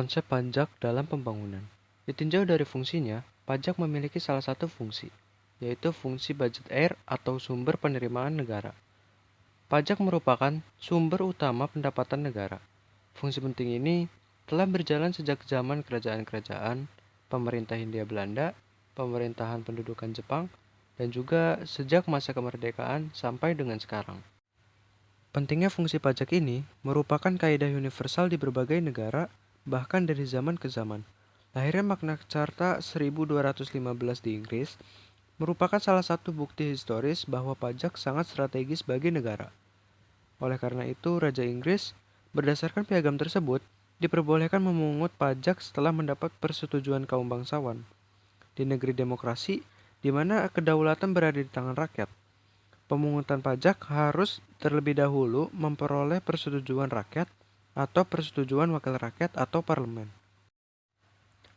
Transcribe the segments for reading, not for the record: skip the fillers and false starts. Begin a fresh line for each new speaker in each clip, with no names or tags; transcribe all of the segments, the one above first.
konsep pajak dalam pembangunan. Ditinjau dari fungsinya, pajak memiliki salah satu fungsi, yaitu fungsi budget air atau sumber penerimaan negara. Pajak merupakan sumber utama pendapatan negara. Fungsi penting ini telah berjalan sejak zaman kerajaan-kerajaan, pemerintah Hindia Belanda, pemerintahan pendudukan Jepang, dan juga sejak masa kemerdekaan sampai dengan sekarang. Pentingnya fungsi pajak ini merupakan kaidah universal di berbagai negara, bahkan dari zaman ke zaman. Lahirnya Magna Carta 1215 di Inggris merupakan salah satu bukti historis bahwa pajak sangat strategis bagi negara. Oleh karena itu, Raja Inggris, berdasarkan piagam tersebut, diperbolehkan memungut pajak setelah mendapat persetujuan kaum bangsawan. Di negeri demokrasi, di mana kedaulatan berada di tangan rakyat, pemungutan pajak harus terlebih dahulu memperoleh persetujuan rakyat atau persetujuan wakil rakyat atau parlemen.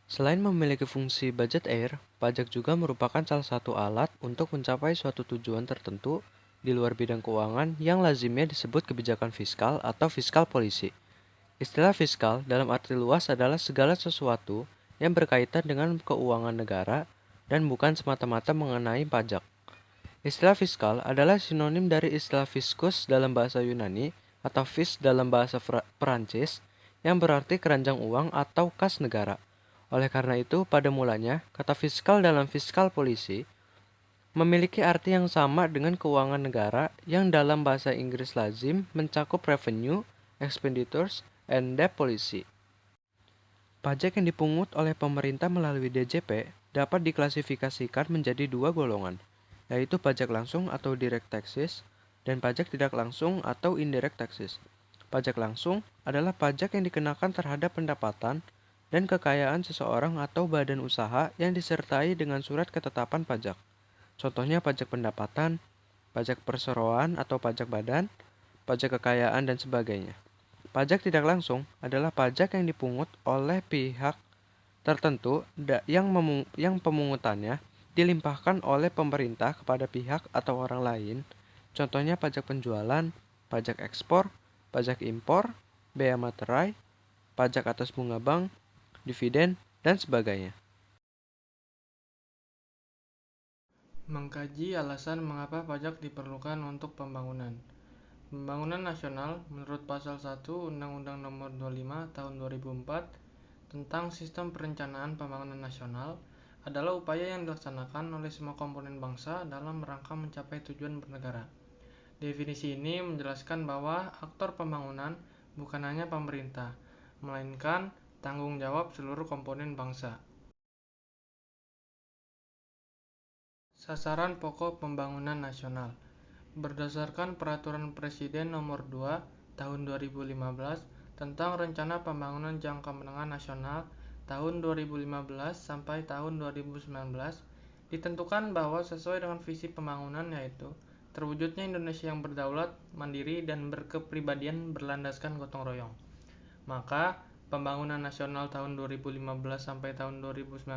Selain memiliki fungsi budget air, pajak juga merupakan salah satu alat untuk mencapai suatu tujuan tertentu di luar bidang keuangan yang lazimnya disebut kebijakan fiskal atau fiskal policy. Istilah fiskal dalam arti luas adalah segala sesuatu yang berkaitan dengan keuangan negara dan bukan semata-mata mengenai pajak. Istilah fiskal adalah sinonim dari istilah fiskus dalam bahasa Yunani atau fis dalam bahasa Perancis yang berarti keranjang uang atau kas negara. Oleh karena itu, pada mulanya, kata fiskal dalam fiskal polisi memiliki arti yang sama dengan keuangan negara yang dalam bahasa Inggris lazim mencakup revenue, expenditures, and debt policy. Pajak yang dipungut oleh pemerintah melalui DJP dapat diklasifikasikan menjadi dua golongan, yaitu pajak langsung atau direct taxes dan pajak tidak langsung atau indirect taxes. Pajak langsung adalah pajak yang dikenakan terhadap pendapatan dan kekayaan seseorang atau badan usaha yang disertai dengan surat ketetapan pajak. Contohnya pajak pendapatan, pajak perseroan atau pajak badan, pajak kekayaan, dan sebagainya. Pajak tidak langsung adalah pajak yang dipungut oleh pihak tertentu yang pemungutannya dilimpahkan oleh pemerintah kepada pihak atau orang lain. Contohnya pajak penjualan, pajak ekspor, pajak impor, bea materai, pajak atas bunga bank, dividen, dan sebagainya.
Mengkaji alasan mengapa pajak diperlukan untuk pembangunan. Pembangunan nasional menurut Pasal 1 Undang-Undang Nomor 25 Tahun 2004 tentang Sistem Perencanaan Pembangunan Nasional adalah upaya yang dilaksanakan oleh semua komponen bangsa dalam rangka mencapai tujuan bernegara. Definisi ini menjelaskan bahwa aktor pembangunan bukan hanya pemerintah, melainkan tanggung jawab seluruh komponen bangsa. Sasaran pokok pembangunan nasional. Berdasarkan Peraturan Presiden Nomor 2 Tahun 2015 tentang Rencana Pembangunan Jangka Menengah Nasional tahun 2015 sampai tahun 2019, ditentukan bahwa sesuai dengan visi pembangunan yaitu terwujudnya Indonesia yang berdaulat, mandiri, dan berkepribadian berlandaskan gotong royong. Maka, pembangunan nasional tahun 2015 sampai tahun 2019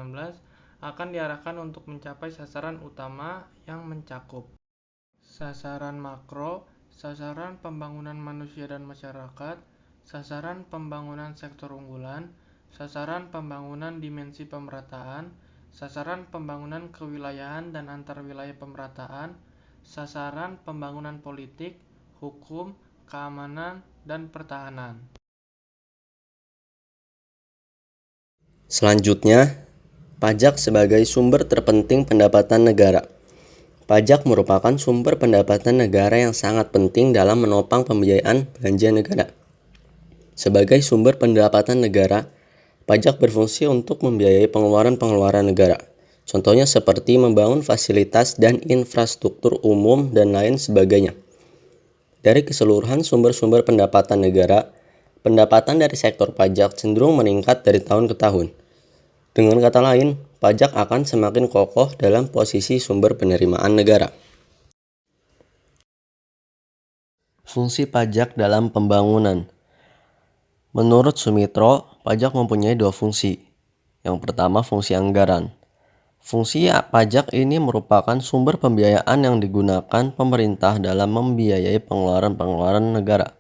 akan diarahkan untuk mencapai sasaran utama yang mencakup sasaran makro, sasaran pembangunan manusia dan masyarakat, sasaran pembangunan sektor unggulan, sasaran pembangunan dimensi pemerataan, sasaran pembangunan kewilayahan dan antarwilayah pemerataan, sasaran pembangunan politik, hukum, keamanan, dan pertahanan.
Selanjutnya, pajak sebagai sumber terpenting pendapatan negara. Pajak merupakan sumber pendapatan negara yang sangat penting dalam menopang pembiayaan belanja negara. Sebagai sumber pendapatan negara, pajak berfungsi untuk membiayai pengeluaran-pengeluaran negara. Contohnya seperti membangun fasilitas dan infrastruktur umum dan lain sebagainya. Dari keseluruhan sumber-sumber pendapatan negara, pendapatan dari sektor pajak cenderung meningkat dari tahun ke tahun. Dengan kata lain, pajak akan semakin kokoh dalam posisi sumber penerimaan negara. Fungsi pajak dalam pembangunan. Menurut Sumitro, pajak mempunyai dua fungsi. Yang pertama, fungsi anggaran. Fungsi pajak ini merupakan sumber pembiayaan yang digunakan pemerintah dalam membiayai pengeluaran-pengeluaran negara.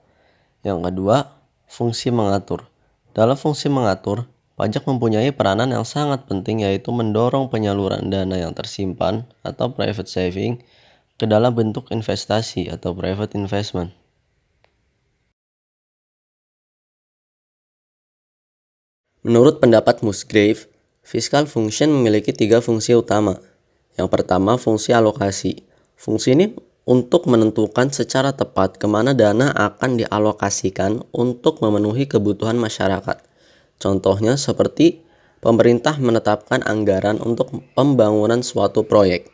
Yang kedua, fungsi mengatur. Dalam fungsi mengatur, pajak mempunyai peranan yang sangat penting yaitu mendorong penyaluran dana yang tersimpan atau private saving ke dalam bentuk investasi atau private investment. Menurut pendapat Musgrave, fiscal function memiliki 3 fungsi utama. Yang pertama, fungsi alokasi. Fungsi ini untuk menentukan secara tepat kemana dana akan dialokasikan untuk memenuhi kebutuhan masyarakat. Contohnya seperti pemerintah menetapkan anggaran untuk pembangunan suatu proyek.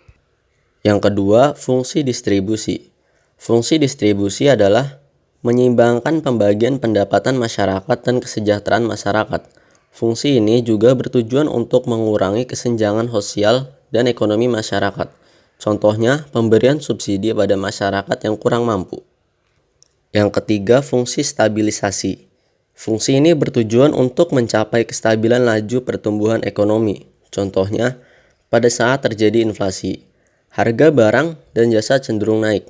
Yang kedua, fungsi distribusi. Fungsi distribusi adalah menyeimbangkan pembagian pendapatan masyarakat dan kesejahteraan masyarakat. Fungsi ini juga bertujuan untuk mengurangi kesenjangan sosial dan ekonomi masyarakat. Contohnya, pemberian subsidi pada masyarakat yang kurang mampu. Yang ketiga, fungsi stabilisasi. Fungsi ini bertujuan untuk mencapai kestabilan laju pertumbuhan ekonomi. Contohnya, pada saat terjadi inflasi, harga barang dan jasa cenderung naik.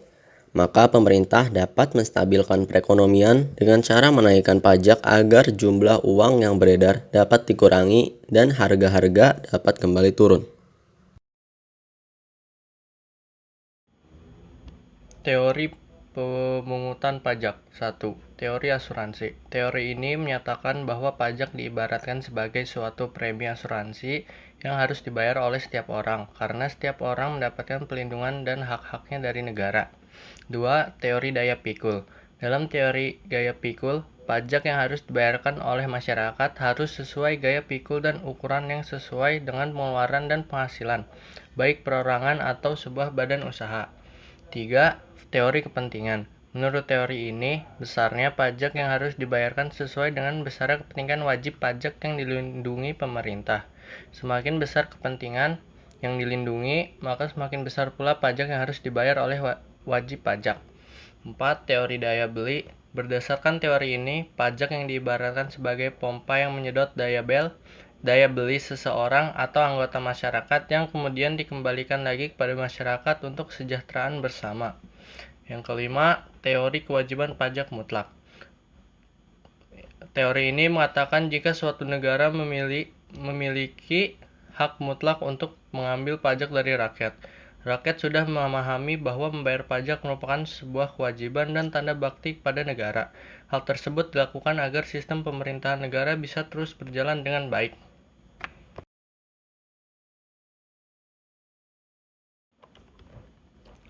Maka pemerintah dapat menstabilkan perekonomian dengan cara menaikkan pajak agar jumlah uang yang beredar dapat dikurangi dan harga-harga dapat kembali turun.
Teori pemungutan pajak. 1. Teori asuransi. Teori ini menyatakan bahwa pajak diibaratkan sebagai suatu premi asuransi yang harus dibayar oleh setiap orang, karena setiap orang mendapatkan pelindungan dan hak-haknya dari negara. 2. Teori daya pikul. Dalam teori gaya pikul, pajak yang harus dibayarkan oleh masyarakat harus sesuai gaya pikul dan ukuran yang sesuai dengan pengeluaran dan penghasilan, baik perorangan atau sebuah badan usaha. 3. Teori kepentingan. Menurut teori ini, besarnya pajak yang harus dibayarkan sesuai dengan besarnya kepentingan wajib pajak yang dilindungi pemerintah. Semakin besar kepentingan yang dilindungi, maka semakin besar pula pajak yang harus dibayar oleh wajib pajak. 4. Teori daya beli. Berdasarkan teori ini, pajak yang diibaratkan sebagai pompa yang menyedot daya beli seseorang atau anggota masyarakat yang kemudian dikembalikan lagi kepada masyarakat untuk kesejahteraan bersama. Yang kelima, teori kewajiban pajak mutlak. Teori ini mengatakan jika suatu negara memiliki hak mutlak untuk mengambil pajak dari rakyat. Rakyat sudah memahami bahwa membayar pajak merupakan sebuah kewajiban dan tanda bakti kepada negara. Hal tersebut dilakukan agar sistem pemerintahan negara bisa terus berjalan dengan baik.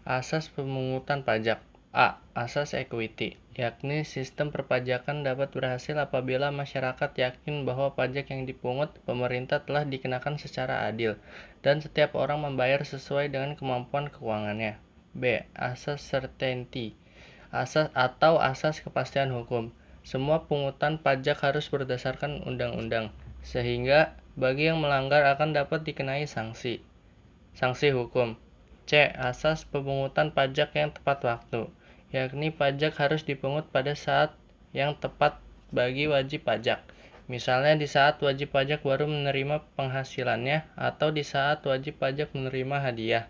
Asas pemungutan pajak. A. Asas equity, yakni sistem perpajakan dapat berhasil apabila masyarakat yakin bahwa pajak yang dipungut pemerintah telah dikenakan secara adil, dan setiap orang membayar sesuai dengan kemampuan keuangannya. B. Asas certainty, asas kepastian hukum. Semua pungutan pajak harus berdasarkan undang-undang, sehingga bagi yang melanggar akan dapat dikenai sanksi hukum. C. Asas pemungutan pajak yang tepat waktu, yakni pajak harus dipungut pada saat yang tepat bagi wajib pajak. Misalnya di saat wajib pajak baru menerima penghasilannya atau di saat wajib pajak menerima hadiah.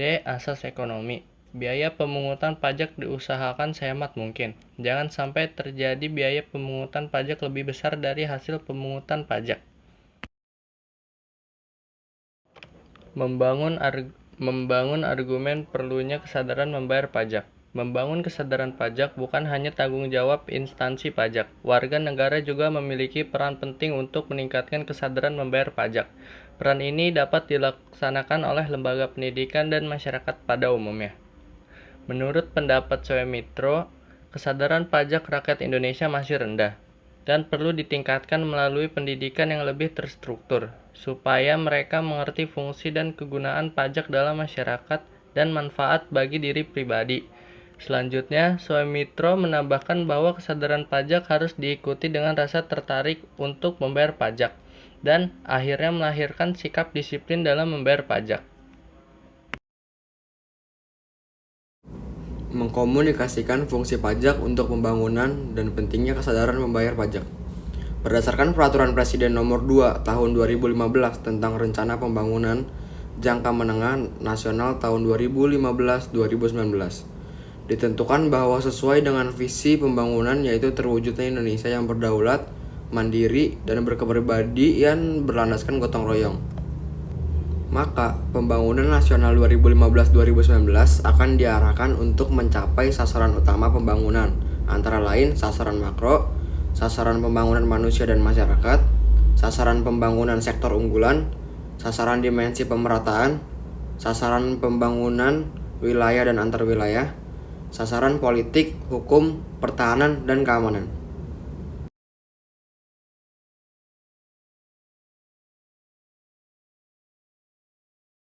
D. Asas ekonomi. Biaya pemungutan pajak diusahakan sehemat mungkin. Jangan sampai terjadi biaya pemungutan pajak lebih besar dari hasil pemungutan pajak. Membangun argumen perlunya kesadaran membayar pajak. Membangun kesadaran pajak bukan hanya tanggung jawab instansi pajak. Warga negara juga memiliki peran penting untuk meningkatkan kesadaran membayar pajak. Peran ini dapat dilaksanakan oleh lembaga pendidikan dan masyarakat pada umumnya. Menurut pendapat Suemitro, kesadaran pajak rakyat Indonesia masih rendah dan perlu ditingkatkan melalui pendidikan yang lebih terstruktur, supaya mereka mengerti fungsi dan kegunaan pajak dalam masyarakat dan manfaat bagi diri pribadi. Selanjutnya, Suemitro menambahkan bahwa kesadaran pajak harus diikuti dengan rasa tertarik untuk membayar pajak, dan akhirnya melahirkan sikap disiplin dalam membayar pajak.
Mengkomunikasikan fungsi pajak untuk pembangunan dan pentingnya kesadaran membayar pajak. Berdasarkan Peraturan Presiden Nomor 2 Tahun 2015 tentang Rencana Pembangunan Jangka Menengah Nasional tahun 2015-2019, ditentukan bahwa sesuai dengan visi pembangunan yaitu terwujudnya Indonesia yang berdaulat, mandiri, dan berkepribadian yang berlandaskan gotong royong. Maka, pembangunan nasional 2015-2019 akan diarahkan untuk mencapai sasaran utama pembangunan, antara lain sasaran makro, sasaran pembangunan manusia dan masyarakat, sasaran pembangunan sektor unggulan, sasaran dimensi pemerataan, sasaran pembangunan wilayah dan antar wilayah, sasaran politik, hukum, pertahanan, dan keamanan.